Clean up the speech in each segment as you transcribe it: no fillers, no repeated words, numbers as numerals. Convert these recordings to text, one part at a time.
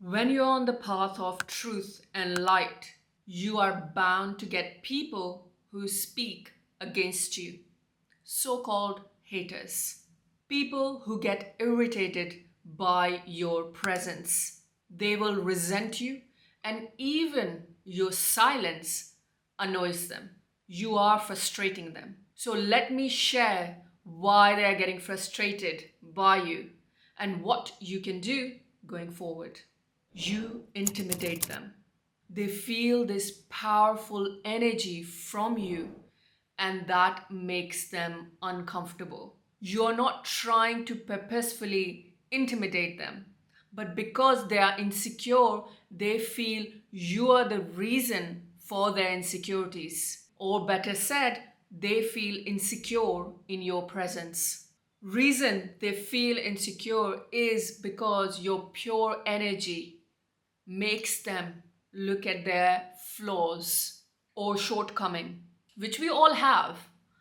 When you're on the path of truth and light, you are bound to get people who speak against you, so-called haters. People who get irritated by your presence. They will resent you, and even your silence annoys them. You are frustrating them. So let me share why they are getting frustrated by you and what you can do going forward. You intimidate them. They feel this powerful energy from you, and that makes them uncomfortable. You're not trying to purposefully intimidate them, but because they are insecure, they feel you are the reason for their insecurities. Or better said, they feel insecure in your presence. Reason they feel insecure is because your pure energy makes them look at their flaws or shortcoming, which we all have.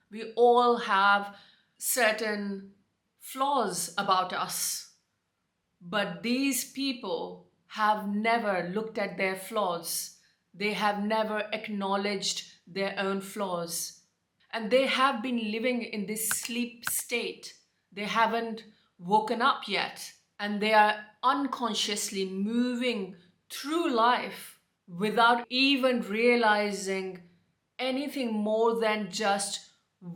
We all have certain flaws about us. But these people have never looked at their flaws. They have never acknowledged their own flaws. And they have been living in this sleep state. They haven't woken up yet. And they are unconsciously moving through life without even realizing anything more than just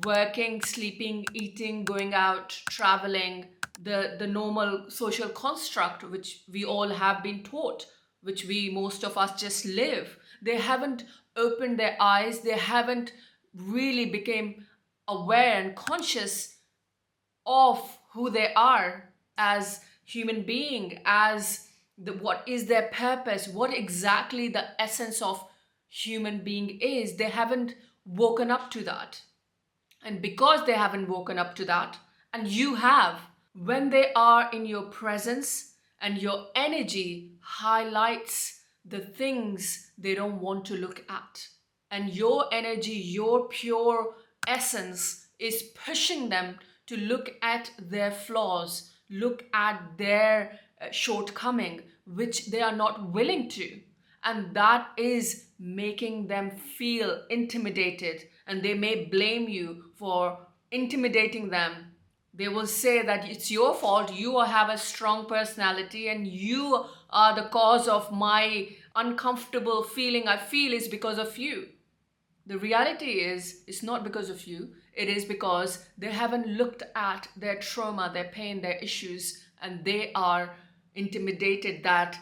working, sleeping, eating, going out, traveling, the normal social construct which we all have been taught, which we most of us just live. They haven't opened their eyes, they haven't really become aware and conscious of who they are as human being, as what is their purpose, what exactly the essence of human being is. They haven't woken up to that. And because they haven't woken up to that, and you have, when they are in your presence and your energy highlights the things they don't want to look at, and your energy, your pure essence is pushing them to look at their flaws, look at their shortcoming, which they are not willing to. And that is making them feel intimidated, and they may blame you for intimidating them. They will say that it's your fault, you have a strong personality, and you are the cause of my uncomfortable feeling I feel is because of you. The reality is, it's not because of you. It is because they haven't looked at their trauma, their pain, their issues, and they are intimidated that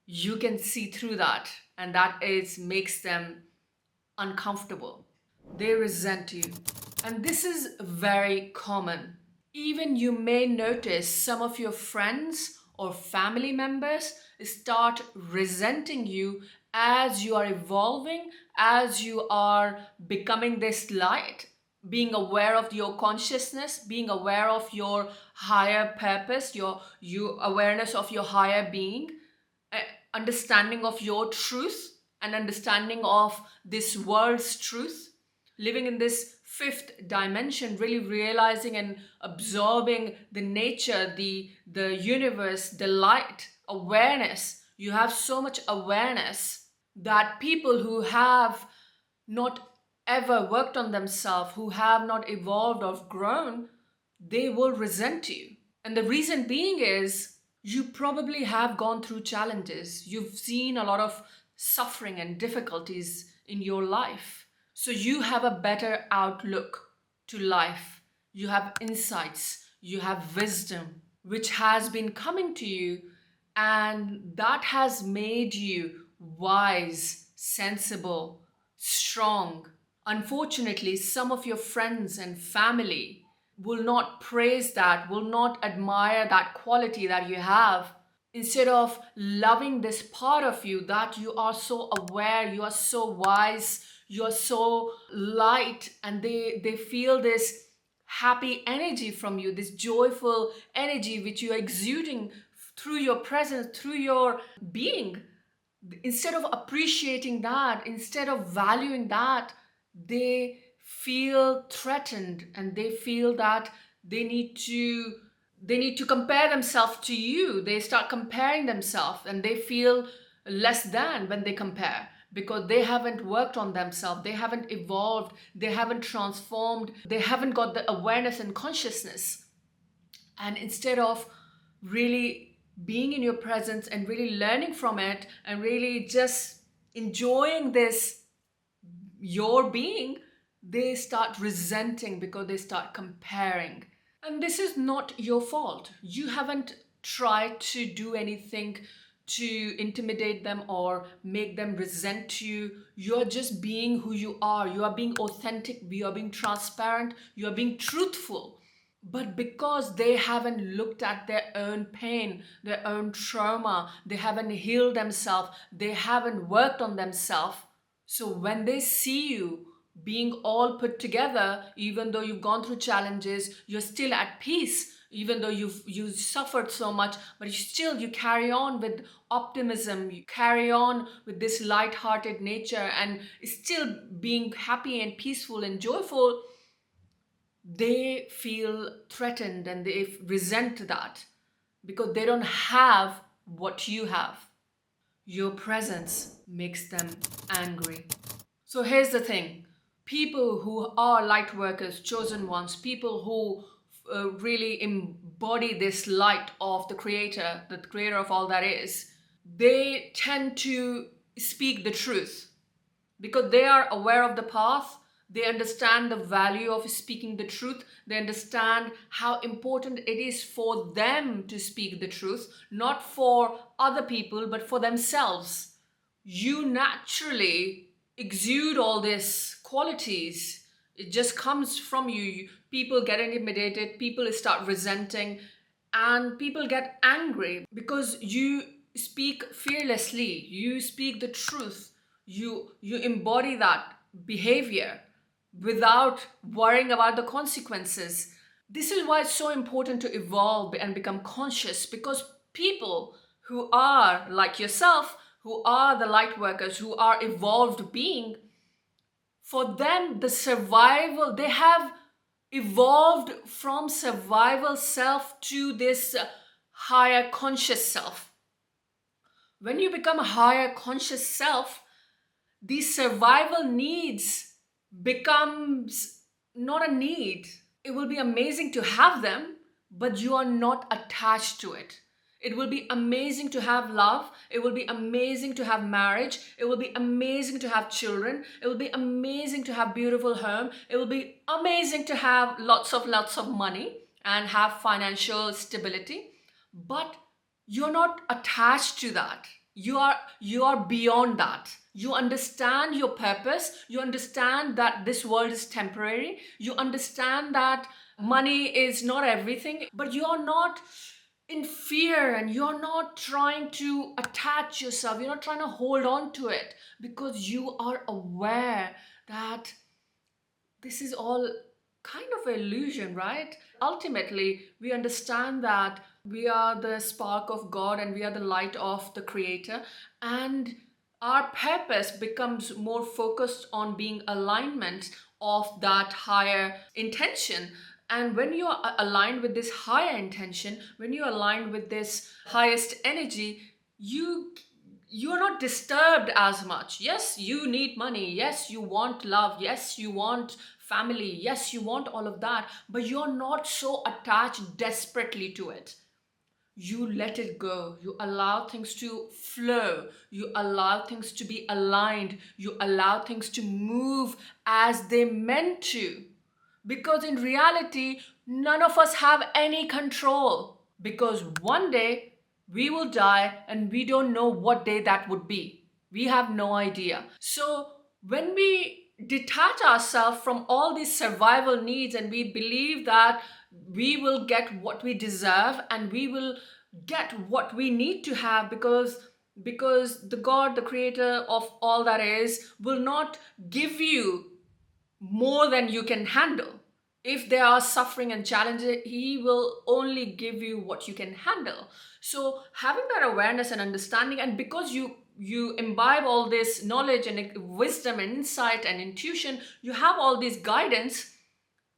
you can see through that, and that is makes them uncomfortable. They resent you. And this is very common. Even you may notice some of your friends or family members start resenting you as you are evolving, as you are becoming this light, being aware of your consciousness, being aware of your higher purpose, your awareness of your higher being, understanding of your truth and understanding of this world's truth, living in this fifth dimension, really realizing and absorbing the nature, the universe, the light, awareness. You have so much awareness that people who have not ever worked on themselves, who have not evolved or grown, they will resent you. And the reason being is you probably have gone through challenges. You've seen a lot of suffering and difficulties in your life. So you have a better outlook to life. You have insights, you have wisdom, which has been coming to you, and that has made you wise, sensible, strong. Unfortunately, some of your friends and family will not praise that, will not admire that quality that you have. Instead of loving this part of you that you are so aware, you are so wise, you are so light, and they feel this happy energy from you, this joyful energy which you are exuding through your presence, through your being. Instead of appreciating that, instead of valuing that, they feel threatened and they feel that they need to they need to compare themselves to you. They start comparing themselves and they feel less than when they compare, because they haven't worked on themselves, they haven't evolved, they haven't transformed, they haven't got the awareness and consciousness. And instead of really being in your presence and really learning from it and really just enjoying this, your being, they start resenting because they start comparing. And this is not your fault. You haven't tried to do anything to intimidate them or make them resent you. You're just being who you are. You are being authentic, you are being transparent, you are being truthful. But because they haven't looked at their own pain, their own trauma, they haven't healed themselves, they haven't worked on themselves, so when they see you being all put together, even though you've gone through challenges, you're still at peace, even though you suffered so much, but you carry on with optimism, you carry on with this light-hearted nature and still being happy and peaceful and joyful, they feel threatened and they resent that because they don't have what you have. Your presence makes them angry. So here's the thing. People who are light workers, chosen ones, people who really embody this light of the creator of all that is, they tend to speak the truth because they are aware of the path. They understand the value of speaking the truth. They understand how important it is for them to speak the truth, not for other people, but for themselves. You naturally exude all these qualities. It just comes from you. People get intimidated, people start resenting, and people get angry because you speak fearlessly, you speak the truth, you embody that behavior without worrying about the consequences. This is why it's so important to evolve and become conscious, because people who are like yourself, who are the light workers, who are evolved being, for them the survival, they have evolved from survival self to this higher conscious self. When you become a higher conscious self, these survival needs becomes not a need. It will be amazing to have them, but you are not attached to it. It will be amazing to have love. It will be amazing to have marriage. It will be amazing to have children. It will be amazing to have beautiful home. It will be amazing to have lots of money and have financial stability. But you're not attached to that. You are beyond that. You understand your purpose. You understand that this world is temporary. You understand that money is not everything, but you are not in fear and you're not trying to attach yourself. You're not trying to hold on to it because you are aware that this is all kind of an illusion, right? Ultimately, we understand that we are the spark of God and we are the light of the Creator, and our purpose becomes more focused on being alignment of that higher intention. And when you are aligned with this higher intention, when you align with this highest energy, you're not disturbed as much. Yes, you need money. Yes, you want love. Yes, you want family. Yes, you want all of that, but you're not so attached desperately to it. You let it go. You allow things to flow. You allow things to be aligned. You allow things to move as they meant to. Because in reality, none of us have any control. Because one day we will die and we don't know what day that would be. We have no idea. So when we detach ourselves from all these survival needs and we believe that we will get what we deserve and we will get what we need to have, because the God, the creator of all that is, will not give you more than you can handle. If there are suffering and challenges, he will only give you what you can handle. So having that awareness and understanding, and because you imbibe all this knowledge and wisdom and insight and intuition, you have all this guidance,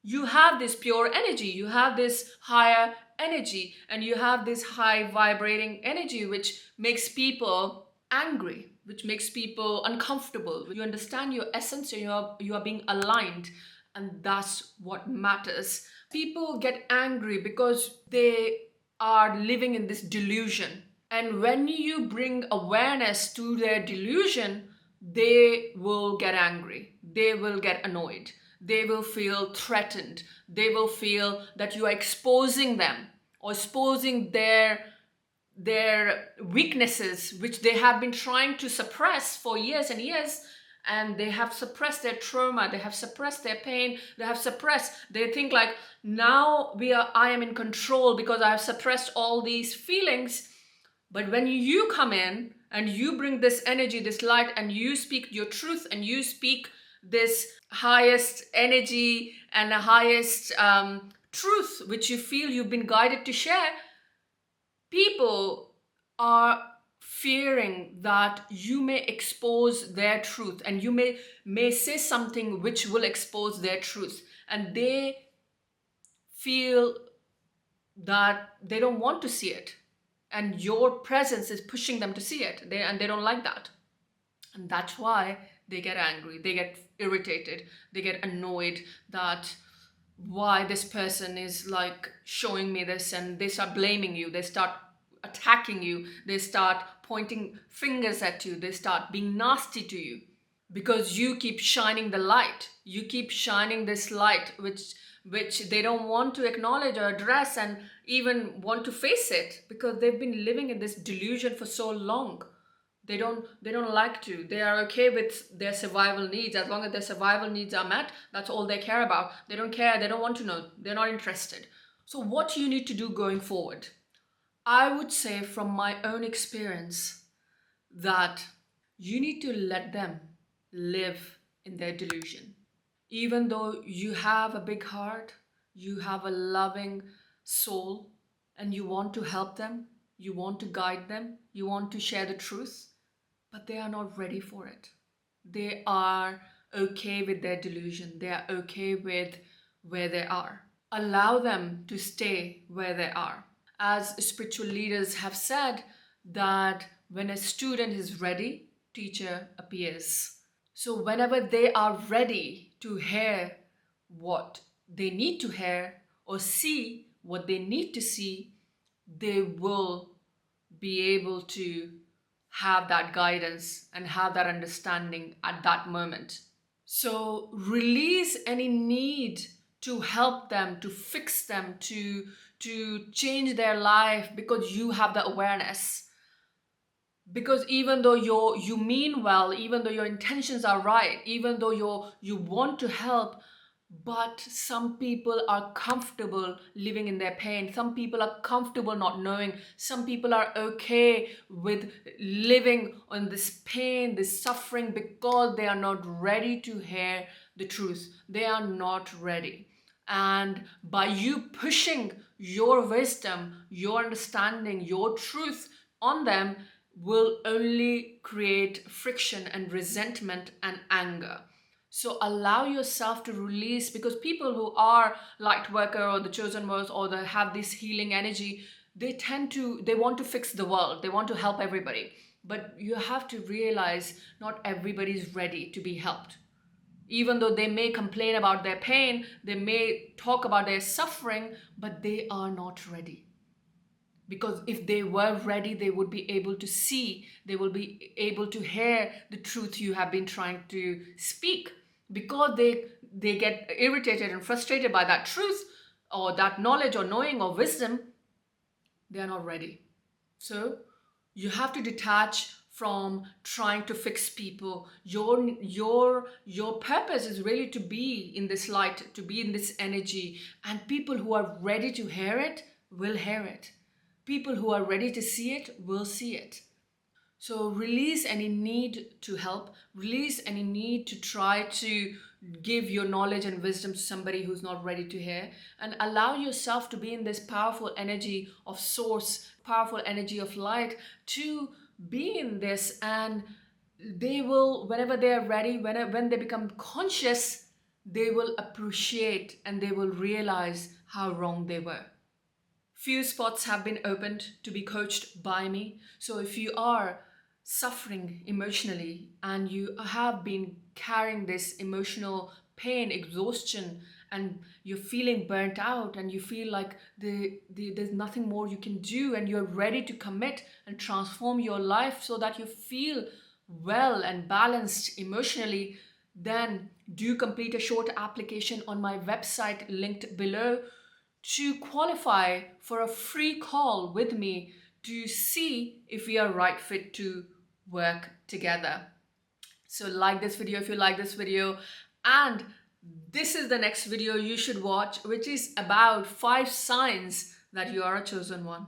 You have this pure energy, you have this higher energy, and you have this high vibrating energy which makes people angry, which makes people uncomfortable. You understand your essence and you are being aligned, and that's what matters. People get angry because they are living in this delusion. And when you bring awareness to their delusion, they will get angry. They will get annoyed. They will feel threatened. They will feel that you are exposing them or exposing their weaknesses, which they have been trying to suppress for years and years. And they have suppressed their trauma, they have suppressed their pain, they think like, now I am in control because I have suppressed all these feelings. But when you come in and you bring this energy, this light, and you speak your truth, and you speak this highest energy and the highest truth which you feel you've been guided to share, people are fearing that you may expose their truth, and you may say something which will expose their truth, and they feel that they don't want to see it, and your presence is pushing them to see it, and they don't like that. And that's why they get angry, they get irritated, they get annoyed that why this person is like showing me this, and they start blaming you, they start attacking you, they start pointing fingers at you, they start being nasty to you, because you keep shining the light, you keep shining this light which they don't want to acknowledge or address and even want to face it, because they've been living in this delusion for so long. They don't like to. They are okay with their survival needs. As long as their survival needs are met, that's all they care about. They don't care, they don't want to know, they're not interested. So what you need to do going forward, I would say from my own experience, that you need to let them live in their delusion. Even though you have a big heart, you have a loving soul, and you want to help them, you want to guide them, you want to share the truth, but they are not ready for it. They are okay with their delusion, they are okay with where they are. Allow them to stay where they are. As spiritual leaders have said, that when a student is ready, teacher appears. So whenever they are ready to hear what they need to hear or see what they need to see, they will be able to have that guidance and have that understanding at that moment. So release any need to help them, to fix them, to change their life, because you have the awareness. Because even though you mean well, even though your intentions are right, even though you want to help, but some people are comfortable living in their pain, some people are comfortable not knowing, some people are okay with living on this pain, this suffering, because they are not ready to hear the truth. They are not ready. And by you pushing your wisdom, your understanding, your truth on them, will only create friction and resentment and anger. So allow yourself to release, because people who are light worker or the chosen ones, or they have this healing energy, they want to fix the world, they want to help everybody. But you have to realize not everybody is ready to be helped. Even though they may complain about their pain, they may talk about their suffering, but they are not ready. Because if they were ready, they would be able to see, they will be able to hear the truth you have been trying to speak. Because they get irritated and frustrated by that truth or that knowledge or knowing or wisdom, they are not ready. So you have to detach from trying to fix people. Your purpose is really to be in this light, to be in this energy, and people who are ready to hear it will hear it. People who are ready to see it will see it. So release any need to help, release any need to try to give your knowledge and wisdom to somebody who's not ready to hear, and allow yourself to be in this powerful energy of source, powerful energy of light, to be in this. And they will, whenever they are ready, when they become conscious, they will appreciate and they will realize how wrong they were. Few spots have been opened to be coached by me. So if you are suffering emotionally and you have been carrying this emotional pain, exhaustion, and you're feeling burnt out and you feel like there's nothing more you can do, and you're ready to commit and transform your life so that you feel well and balanced emotionally, then do complete a short application on my website linked below to qualify for a free call with me to see if we are right fit to work together. So like this video if you like this video, and this is the next video you should watch, which is about 5 signs that you are a chosen one.